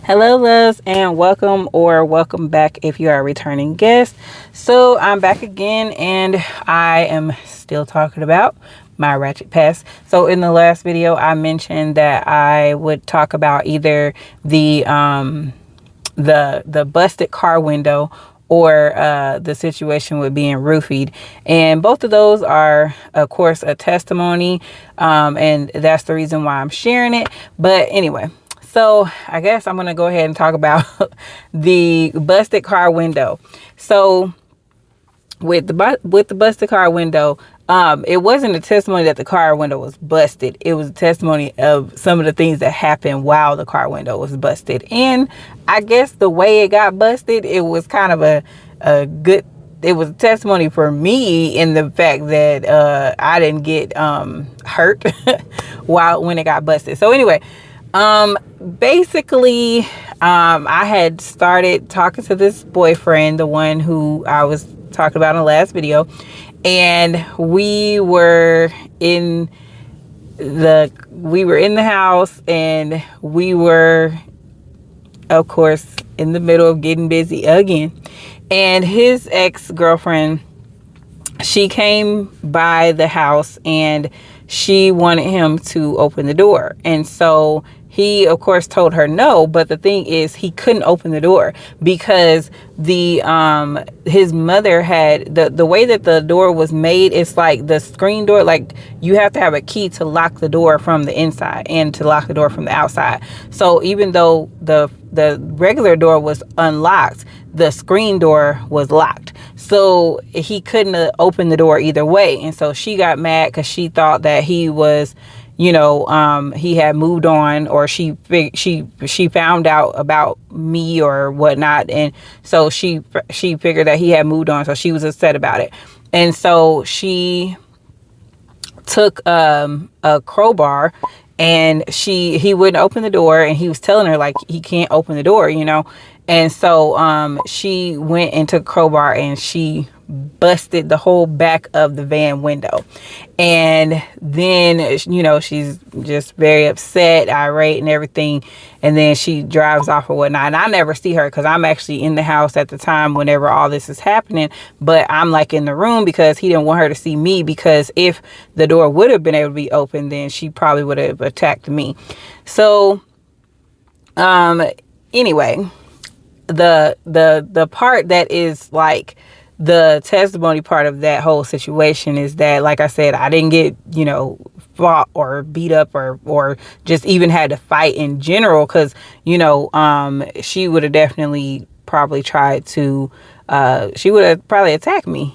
Hello, loves, and welcome back if you are a returning guest. So, I'm back again, and I am still talking about my ratchet past. So, in the last video, I mentioned that I would talk about either the busted car window or the situation with being roofied. And both of those are, of course, a testimony. And that's the reason why I'm sharing it. But anyway, so I guess I'm going to go ahead and talk about the busted car window. So with the busted car window, it wasn't a testimony that the car window was busted. It was a testimony of some of the things that happened while the car window was busted. And I guess the way it got busted, it was kind of a good, it was a testimony for me in the fact that I didn't get hurt when it got busted. So anyway, basically, I had started talking to this boyfriend, the one who I was talking about in the last video, and we were in the house, and we were, of course, in the middle of getting busy again. And his ex-girlfriend, she came by the house and she wanted him to open the door. And so he, of course, told her no. But the thing is, he couldn't open the door because his mother had the way that the door was made. It's like the screen door, like you have to have a key to lock the door from the inside and to lock the door from the outside. So even though the regular door was unlocked, the screen door was locked. So he couldn't open the door either way. And so she got mad because she thought that he was, he had moved on, or she found out about me or whatnot. And so she figured that he had moved on. So she was upset about it. And so she took a crowbar, and he wouldn't open the door, and he was telling her like he can't open the door, And so she went and took a crowbar and she busted the whole back of the van window. And then, she's just very upset, irate and everything. And then she drives off or whatnot. And I never see her because I'm actually in the house at the time whenever all this is happening. But I'm like in the room because he didn't want her to see me, because if the door would have been able to be open, then she probably would have attacked me. So anyway, the part that is like the testimony part of that whole situation is that, like I said, I didn't get, fought or beat up or just even had to fight in general. Cause, she would have definitely probably tried to, she would have probably attacked me,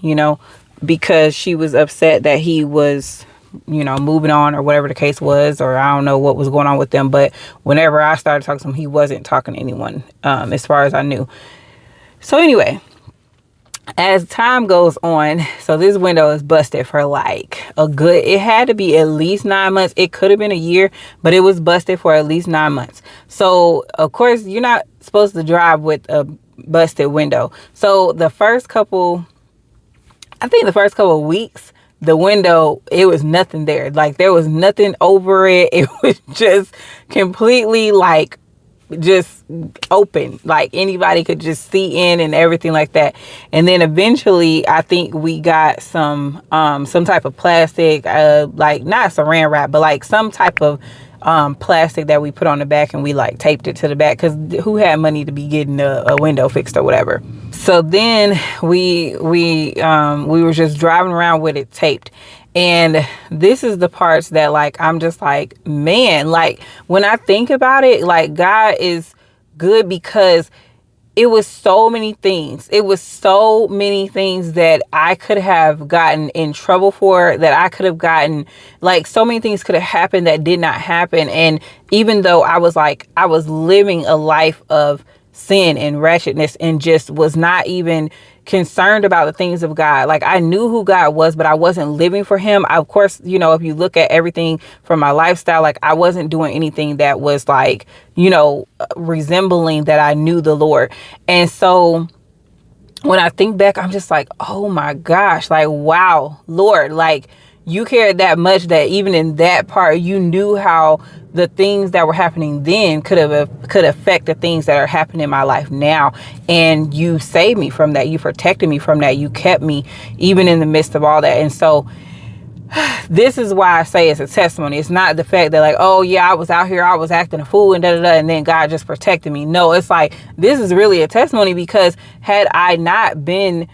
because she was upset that he was, moving on or whatever the case was, or I don't know what was going on with them. But whenever I started talking to him, he wasn't talking to anyone, as far as I knew. So anyway, as time goes on, so this window is busted for like it had to be at least 9 months. It could have been a year, but it was busted for at least 9 months. So of course you're not supposed to drive with a busted window. So the first couple of weeks, the window, it was nothing there. Like there was nothing over it. It was just completely like just open, like anybody could just see in and everything like that. And then eventually I think we got some type of plastic, like not saran wrap, but like some type of plastic that we put on the back, and we like taped it to the back, because who had money to be getting a window fixed or whatever. So then we were just driving around with it taped. And this is the parts that like I'm just like, man, like when I think about it, like God is good, because it was so many things. It was so many things that I could have gotten in trouble for, that I could have gotten, like so many things could have happened that did not happen. And even though I was living a life of sin and wretchedness and just was not even concerned about the things of God. Like I knew who God was, but I wasn't living for him. Of course, if you look at everything from my lifestyle, like I wasn't doing anything that was like, resembling that I knew the Lord. And so when I think back, I'm just like, oh my gosh, like, wow, Lord, like you cared that much that even in that part, you knew how the things that were happening then could affect the things that are happening in my life now. And you saved me from that. You protected me from that. You kept me even in the midst of all that. And so this is why I say it's a testimony. It's not the fact that like, oh yeah, I was out here, I was acting a fool and and then God just protected me. No, it's like, this is really a testimony, because had I not been,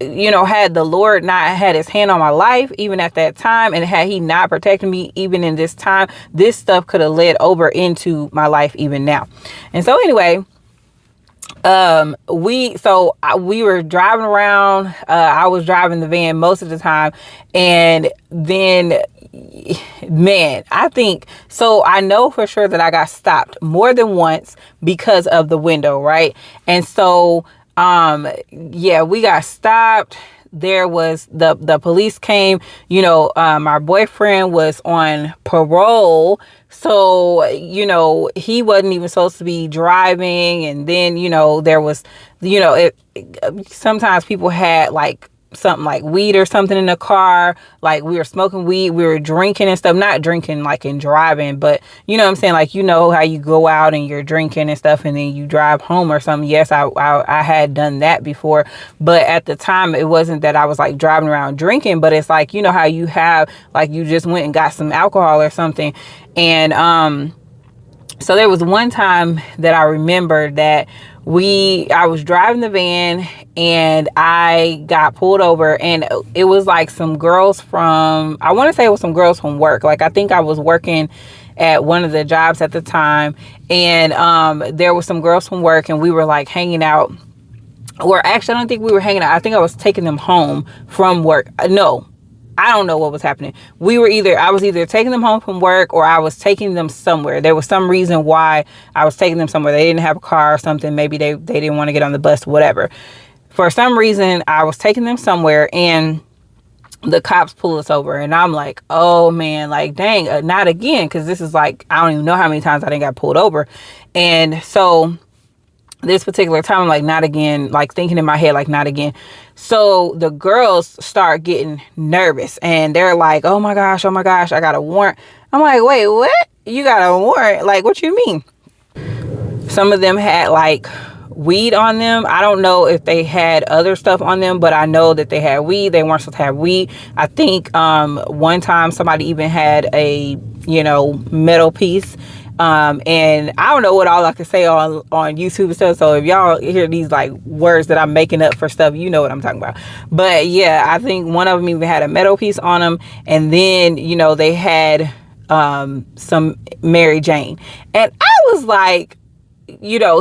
had the Lord not had his hand on my life, even at that time, and had he not protected me, even in this time, this stuff could have led over into my life even now. And so anyway, we were driving around. I was driving the van most of the time. And then, man, I know for sure that I got stopped more than once because of the window. Right. And so, we got stopped. There was the police came, my boyfriend was on parole. So, he wasn't even supposed to be driving. And then, there was, sometimes people had like something like weed or something in the car. Like we were smoking weed, we were drinking and stuff, not drinking like in driving, but you know what I'm saying? Like, how you go out and you're drinking and stuff and then you drive home or something. Yes, I had done that before, but at the time it wasn't that I was like driving around drinking, but it's like, how you have, like you just went and got some alcohol or something. And, so there was one time that I remember that I was driving the van and I got pulled over, and it was like some girls I want to say it was some girls from work. Like, I think I was working at one of the jobs at the time, and there were some girls from work, and we were like hanging out. Or actually, I don't think we were hanging out. I think I was taking them home from work. No, I don't know what was happening. I was either taking them home from work or I was taking them somewhere. There was some reason why I was taking them somewhere. They didn't have a car or something. Maybe they didn't want to get on the bus, whatever. For some reason, I was taking them somewhere and the cops pull us over. And I'm like, oh man, like, dang, not again. Cause this is like, I don't even know how many times I didn't got pulled over. And so this particular time, I'm like, not again, like thinking in my head, like, not again. So the girls start getting nervous and they're like, oh my gosh, I got a warrant. I'm like, wait, what? You got a warrant? Like, what you mean? Some of them had like weed on them. I don't know if they had other stuff on them, but I know that they had weed. They weren't supposed to have weed. I think one time somebody even had a, metal piece. And I don't know what all I can say on YouTube and stuff. So if y'all hear these like words that I'm making up for stuff, you know what I'm talking about. But yeah, I think one of them even had a metal piece on them. And then, they had some Mary Jane. And I was like,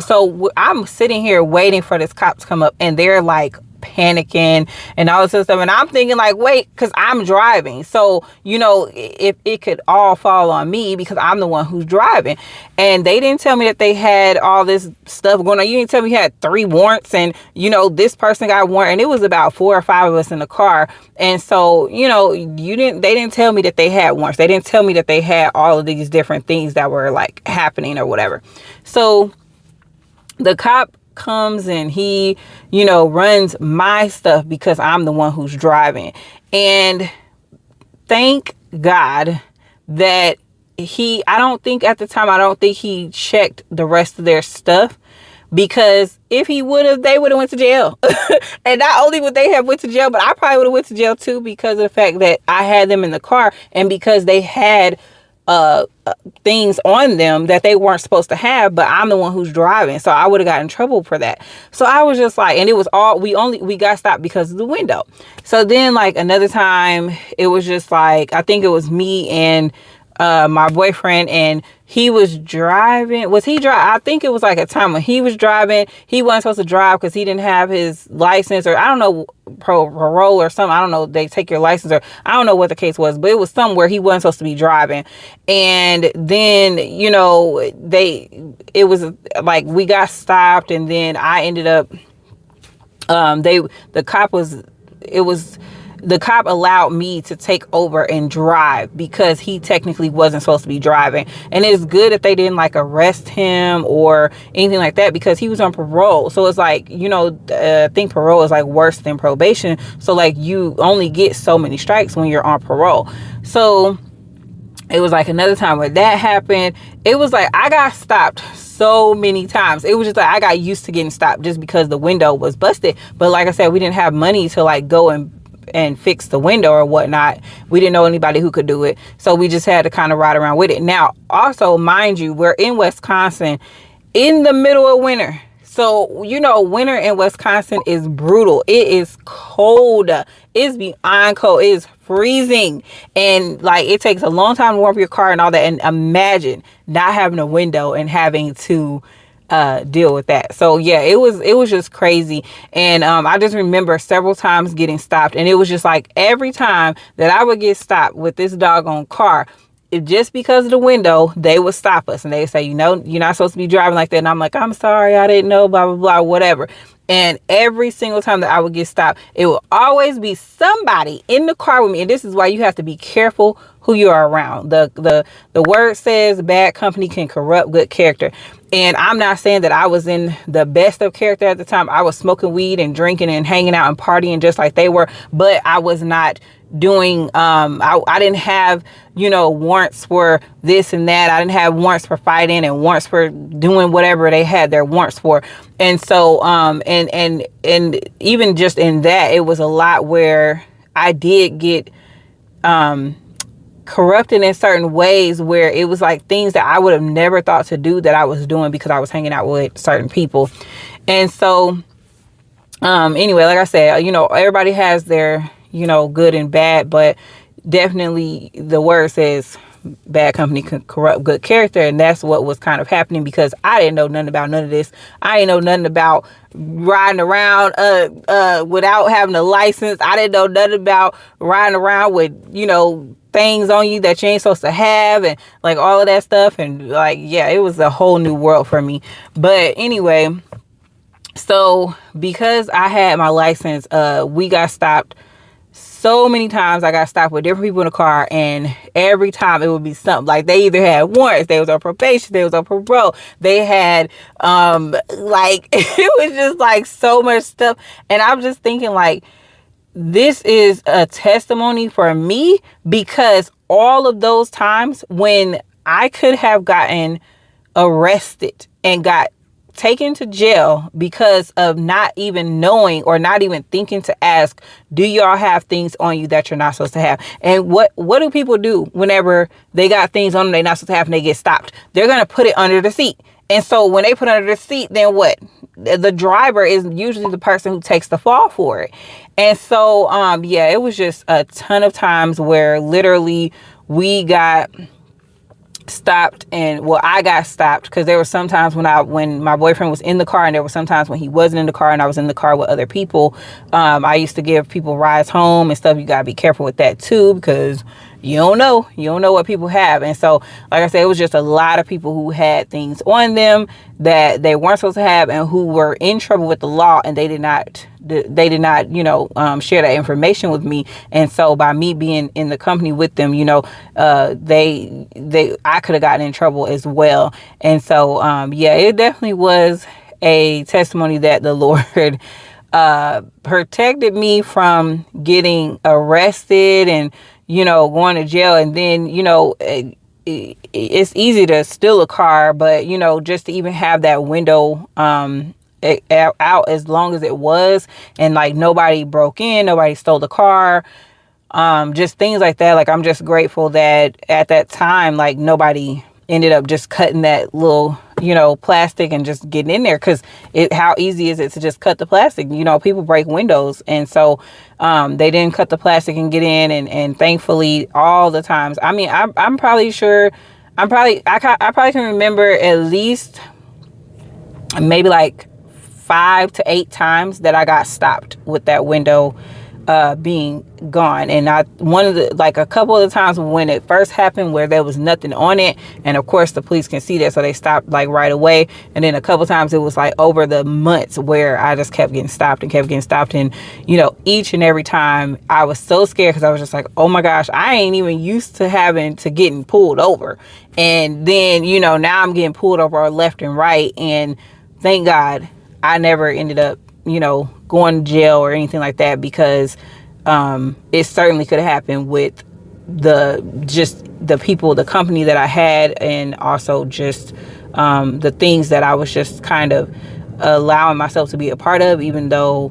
so I'm sitting here waiting for this cop to come up, and they're like panicking and all this other stuff. And I'm thinking like, wait, because I'm driving. So, if it could all fall on me because I'm the one who's driving. And they didn't tell me that they had all this stuff going on. You didn't tell me you had 3 warrants and, this person got a warrant, and it was about 4 or 5 of us in the car. And so, they didn't tell me that they had warrants. They didn't tell me that they had all of these different things that were like happening or whatever. So the cop comes and he, runs my stuff because I'm the one who's driving. And thank God that I don't think he checked the rest of their stuff, because if he would have, they would have went to jail. And not only would they have went to jail, but I probably would have went to jail too, because of the fact that I had them in the car and because they had things on them that they weren't supposed to have, but I'm the one who's driving. So I would have gotten in trouble for that. So I was just like, and it was all, we got stopped because of the window. So then like another time, it was just like, I think it was me and my boyfriend, and he was driving. I think it was like a time when he was driving. He wasn't supposed to drive because he didn't have his license, or I don't know, parole or something. I don't know. They take your license, or I don't know what the case was, but it was somewhere he wasn't supposed to be driving. And then, it was like we got stopped, and then I ended up, the cop allowed me to take over and drive because he technically wasn't supposed to be driving. And it's good that they didn't like arrest him or anything like that because he was on parole. So it's like, I think parole is like worse than probation. So like you only get so many strikes when you're on parole. So it was like another time where that happened. It was like I got stopped so many times. It was just like I got used to getting stopped just because the window was busted. But like I said, we didn't have money to like go and fix the window or whatnot. We didn't know anybody who could do it. So we just had to kind of ride around with it. Now, also, mind you, we're in Wisconsin in the middle of winter. So, winter in Wisconsin is brutal. It is cold. It's beyond cold. It is freezing. And like, it takes a long time to warm up your car and all that. And imagine not having a window and having to deal with that. So yeah, it was just crazy. And I just remember several times getting stopped. And it was just like every time that I would get stopped with this doggone car, just because of the window, they would stop us and they would say, you're not supposed to be driving like that. And I'm like, I'm sorry, I didn't know, blah, blah, blah, whatever. And every single time that I would get stopped, it will always be somebody in the car with me. And this is why you have to be careful who you are around. The word says bad company can corrupt good character. And I'm not saying that I was in the best of character at the time. I was smoking weed and drinking and hanging out and partying just like they were, but I was not doing I didn't have warrants for this and that. I didn't have warrants for fighting and warrants for doing whatever they had their warrants for. And so and even just in that, it was a lot where I did get corrupted in certain ways where it was like things that I would have never thought to do that I was doing because I was hanging out with certain people. And so anyway, like I said, everybody has their good and bad, but definitely the word says bad company can corrupt good character. And that's what was kind of happening because I didn't know nothing about none of this. I didn't know nothing about riding around without having a license. I didn't know nothing about riding around with, things on you that you ain't supposed to have and like all of that stuff. And like, yeah, it was a whole new world for me. But anyway, so because I had my license, we got stopped so many times. I got stopped with different people in the car, and every time it would be something like they either had warrants, they was on probation, they was on parole, they had like it was just like so much stuff. And I'm just thinking like, this is a testimony for me because all of those times when I could have gotten arrested and got taken to jail because of not even knowing or not even thinking to ask, do y'all have things on you that you're not supposed to have? And what do people do whenever they got things on them they're not supposed to have and they get stopped? They're going to put it under the seat. And so when they put it under the seat, then what? The driver is usually the person who takes the fall for it. And so, yeah, it was just a ton of times where literally we got stopped. And well, I got stopped because there were some times when my boyfriend was in the car, and there were some times when he wasn't in the car and I was in the car with other people. I used to give people rides home and stuff. You got to be careful with that too, because you don't know what people have. And so, like I said, it was just a lot of people who had things on them that they weren't supposed to have and who were in trouble with the law, and they did not share that information with me. And so by me being in the company with them, I could have gotten in trouble as well. And so, yeah, it definitely was a testimony that the Lord protected me from getting arrested and going to jail. And then it's easy to steal a car, but just to even have that window out as long as it was, and like nobody broke in, nobody stole the car, just things like that. Like, I'm just grateful that at that time, like, nobody ended up just cutting that little plastic and just getting in there, because how easy is it to just cut the plastic? People break windows. And so they didn't cut the plastic and get in, and thankfully all the times, I mean, I'm probably sure I probably can remember at least maybe like 5 to 8 times that I got stopped with that window being gone. And I, one of the, like a couple of the times when it first happened where there was nothing on it, and of course the police can see that, so they stopped like right away. And then a couple times it was like over the months where I just kept getting stopped and kept getting stopped. And each and every time I was so scared, because I was just like, oh my gosh, I ain't even used to having to getting pulled over. And then now I'm getting pulled over left and right. And thank God I never ended up going to jail or anything like that, because it certainly could have happened with the people, the company that I had, and also just the things that I was just kind of allowing myself to be a part of, even though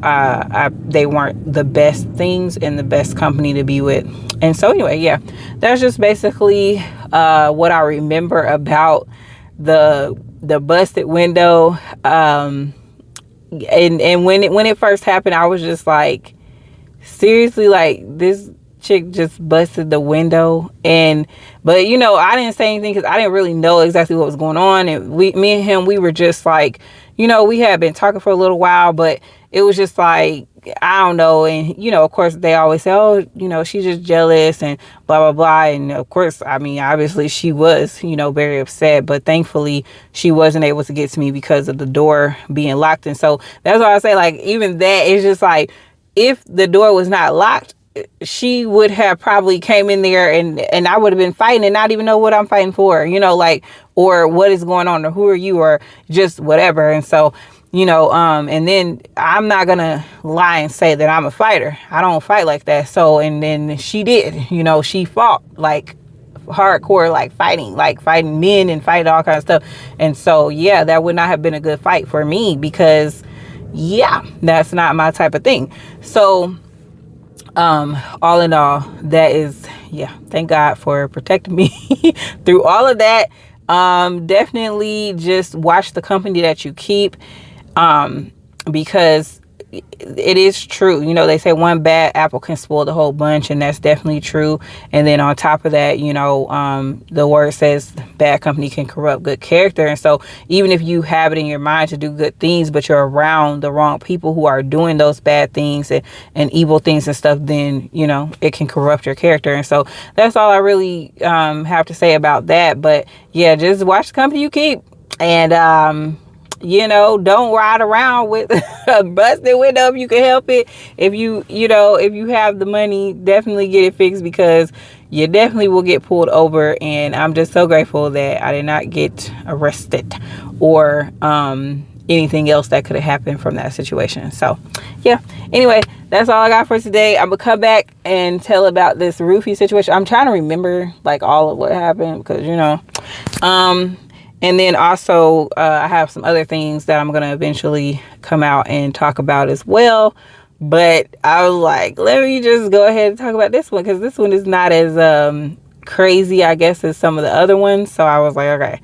they weren't the best things and the best company to be with. And so anyway, yeah, that's just basically what I remember about the busted window. And when it first happened, I was just like, seriously, like, this chick just busted the window. But I didn't say anything because I didn't really know exactly what was going on. And me and him, we were just like, we had been talking for a little while, but it was just like, I don't know. And of course they always say, oh, she's just jealous and blah blah blah. And of course, I mean, obviously she was very upset, but thankfully she wasn't able to get to me because of the door being locked. And so that's why I say, like, even that is just like, if the door was not locked, she would have probably came in there and I would have been fighting and not even know what I'm fighting for, like, or what is going on, or who are you, or just whatever. And so, and then I'm not gonna lie and say that I'm a fighter. I don't fight like that. So, and then she did, she fought like hardcore, like fighting men and fighting all kinds of stuff. And so, yeah, that would not have been a good fight for me, because yeah, that's not my type of thing. So, all in all, that is, yeah, thank God for protecting me through all of that. Definitely just watch the company that you keep, because it is true. They say one bad apple can spoil the whole bunch, and that's definitely true. And then on top of that, the word says bad company can corrupt good character. And so even if you have it in your mind to do good things, but you're around the wrong people who are doing those bad things and evil things and stuff, then, it can corrupt your character. And so that's all I really have to say about that. But yeah, just watch the company you keep. And, don't ride around with a busted window if you can help it. If if you have the money, definitely get it fixed, because you definitely will get pulled over. And I'm just so grateful that I did not get arrested or anything else that could have happened from that situation. So yeah, anyway, that's all I got for today. I'm gonna come back and tell about this roofie situation. I'm trying to remember like all of what happened, because and then also, I have some other things that I'm going to eventually come out and talk about as well. But I was like, let me just go ahead and talk about this one, because this one is not as crazy, I guess, as some of the other ones. So I was like, okay.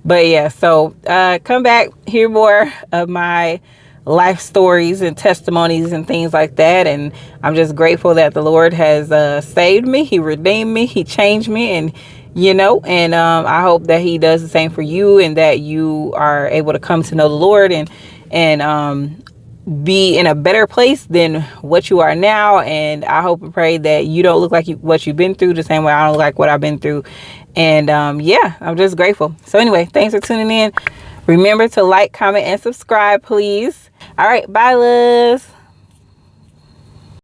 But yeah, so come back, hear more of my life stories and testimonies and things like that. And I'm just grateful that the Lord has saved me. He redeemed me. He changed me. And I hope that he does the same for you, and that you are able to come to know the Lord and be in a better place than what you are now. And I hope and pray that you don't look like what you've been through the same way I don't look like what I've been through. And yeah, I'm just grateful. So anyway, thanks for tuning in. Remember to like, comment, and subscribe, please. All right, bye, loves.